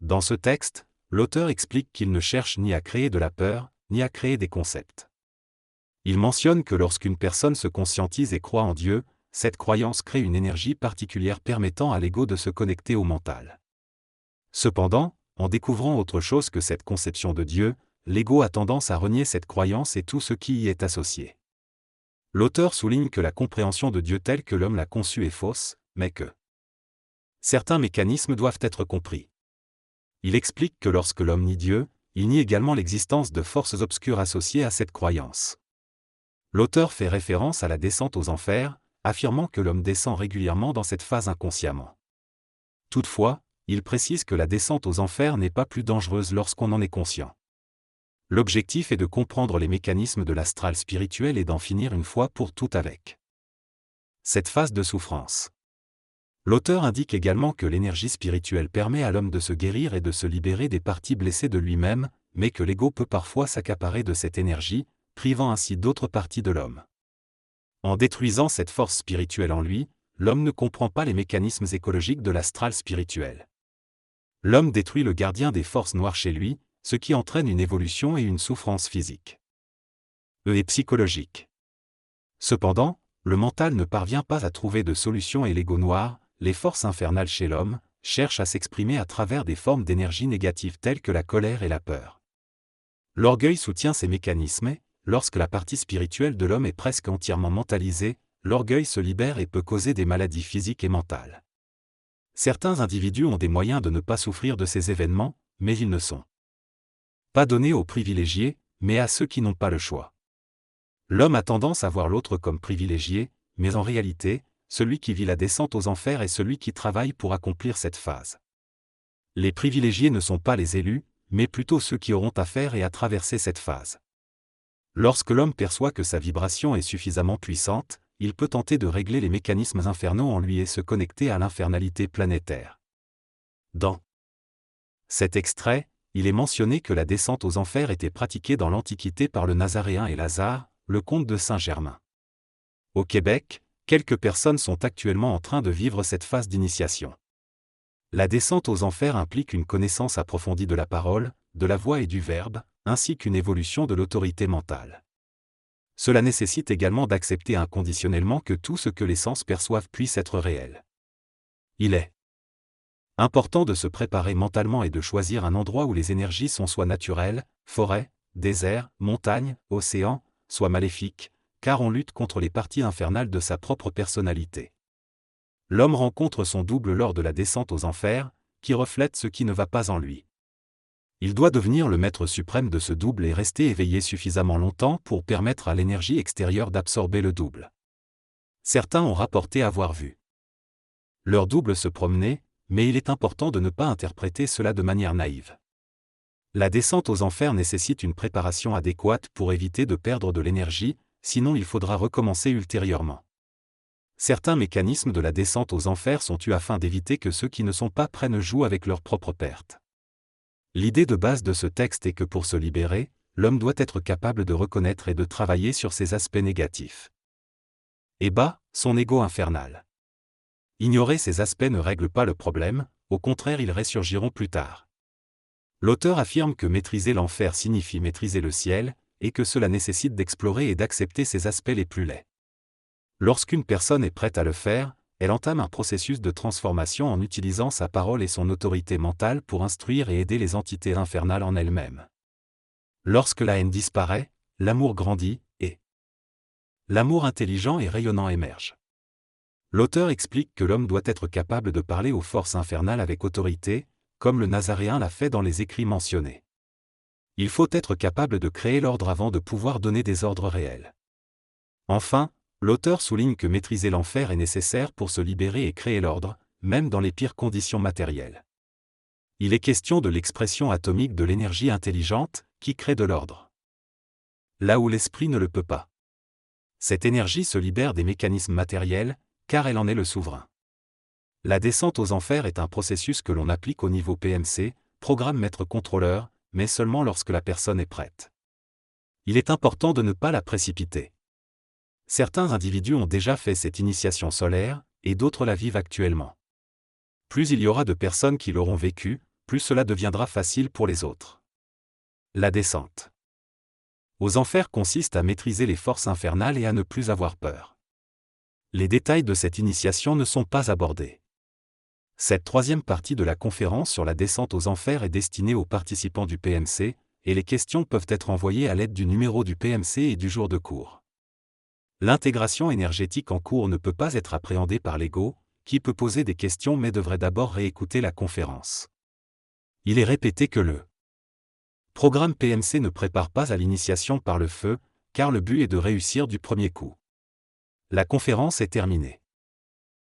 Dans ce texte, l'auteur explique qu'il ne cherche ni à créer de la peur, ni à créer des concepts. Il mentionne que lorsqu'une personne se conscientise et croit en Dieu, cette croyance crée une énergie particulière permettant à l'ego de se connecter au mental. Cependant, en découvrant autre chose que cette conception de Dieu, l'ego a tendance à renier cette croyance et tout ce qui y est associé. L'auteur souligne que la compréhension de Dieu telle que l'homme l'a conçue est fausse, mais que certains mécanismes doivent être compris. Il explique que lorsque l'homme nie Dieu, il nie également l'existence de forces obscures associées à cette croyance. L'auteur fait référence à la descente aux enfers, affirmant que l'homme descend régulièrement dans cette phase inconsciemment. Toutefois, il précise que la descente aux enfers n'est pas plus dangereuse lorsqu'on en est conscient. L'objectif est de comprendre les mécanismes de l'astral spirituel et d'en finir une fois pour toutes avec cette phase de souffrance. L'auteur indique également que l'énergie spirituelle permet à l'homme de se guérir et de se libérer des parties blessées de lui-même, mais que l'ego peut parfois s'accaparer de cette énergie, privant ainsi d'autres parties de l'homme. En détruisant cette force spirituelle en lui, l'homme ne comprend pas les mécanismes écologiques de l'astral spirituel. L'homme détruit le gardien des forces noires chez lui, ce qui entraîne une évolution et une souffrance physique et psychologique. Cependant, le mental ne parvient pas à trouver de solution et l'ego noir, les forces infernales chez l'homme, cherchent à s'exprimer à travers des formes d'énergie négatives telles que la colère et la peur. L'orgueil soutient ces mécanismes et, lorsque la partie spirituelle de l'homme est presque entièrement mentalisée, l'orgueil se libère et peut causer des maladies physiques et mentales. Certains individus ont des moyens de ne pas souffrir de ces événements, mais ils ne sont pas donnés aux privilégiés, mais à ceux qui n'ont pas le choix. L'homme a tendance à voir l'autre comme privilégié, mais en réalité, celui qui vit la descente aux enfers est celui qui travaille pour accomplir cette phase. Les privilégiés ne sont pas les élus, mais plutôt ceux qui auront à faire et à traverser cette phase. Lorsque l'homme perçoit que sa vibration est suffisamment puissante, il peut tenter de régler les mécanismes infernaux en lui et se connecter à l'infernalité planétaire. Dans cet extrait, il est mentionné que la descente aux enfers était pratiquée dans l'Antiquité par le Nazaréen et Lazare, le comte de Saint-Germain. Au Québec, quelques personnes sont actuellement en train de vivre cette phase d'initiation. La descente aux enfers implique une connaissance approfondie de la parole, de la voix et du verbe, ainsi qu'une évolution de l'autorité mentale. Cela nécessite également d'accepter inconditionnellement que tout ce que les sens perçoivent puisse être réel. Il est important de se préparer mentalement et de choisir un endroit où les énergies sont soit naturelles, forêt, désert, montagne, océan, soit maléfiques, car on lutte contre les parties infernales de sa propre personnalité. L'homme rencontre son double lors de la descente aux enfers, qui reflète ce qui ne va pas en lui. Il doit devenir le maître suprême de ce double et rester éveillé suffisamment longtemps pour permettre à l'énergie extérieure d'absorber le double. Certains ont rapporté avoir vu leur double se promener, mais il est important de ne pas interpréter cela de manière naïve. La descente aux enfers nécessite une préparation adéquate pour éviter de perdre de l'énergie, sinon il faudra recommencer ultérieurement. Certains mécanismes de la descente aux enfers sont tus afin d'éviter que ceux qui ne sont pas prêts ne jouent avec leur propre perte. L'idée de base de ce texte est que pour se libérer, l'homme doit être capable de reconnaître et de travailler sur ses aspects négatifs. Et son ego infernal. Ignorer ces aspects ne règle pas le problème, au contraire ils ressurgiront plus tard. L'auteur affirme que maîtriser l'enfer signifie maîtriser le ciel, et que cela nécessite d'explorer et d'accepter ses aspects les plus laids. Lorsqu'une personne est prête à le faire, elle entame un processus de transformation en utilisant sa parole et son autorité mentale pour instruire et aider les entités infernales en elles-mêmes. Lorsque la haine disparaît, l'amour grandit, et l'amour intelligent et rayonnant émerge. L'auteur explique que l'homme doit être capable de parler aux forces infernales avec autorité, comme le Nazaréen l'a fait dans les écrits mentionnés. Il faut être capable de créer l'ordre avant de pouvoir donner des ordres réels. Enfin, l'auteur souligne que maîtriser l'enfer est nécessaire pour se libérer et créer l'ordre, même dans les pires conditions matérielles. Il est question de l'expression atomique de l'énergie intelligente, qui crée de l'ordre. Là où l'esprit ne le peut pas. Cette énergie se libère des mécanismes matériels, car elle en est le souverain. La descente aux enfers est un processus que l'on applique au niveau PMC, programme maître-contrôleur, mais seulement lorsque la personne est prête. Il est important de ne pas la précipiter. Certains individus ont déjà fait cette initiation solaire, et d'autres la vivent actuellement. Plus il y aura de personnes qui l'auront vécu, plus cela deviendra facile pour les autres. La descente aux enfers consiste à maîtriser les forces infernales et à ne plus avoir peur. Les détails de cette initiation ne sont pas abordés. Cette troisième partie de la conférence sur la descente aux enfers est destinée aux participants du PMC, et les questions peuvent être envoyées à l'aide du numéro du PMC et du jour de cours. L'intégration énergétique en cours ne peut pas être appréhendée par l'ego, qui peut poser des questions mais devrait d'abord réécouter la conférence. Il est répété que le programme PMC ne prépare pas à l'initiation par le feu, car le but est de réussir du premier coup. La conférence est terminée.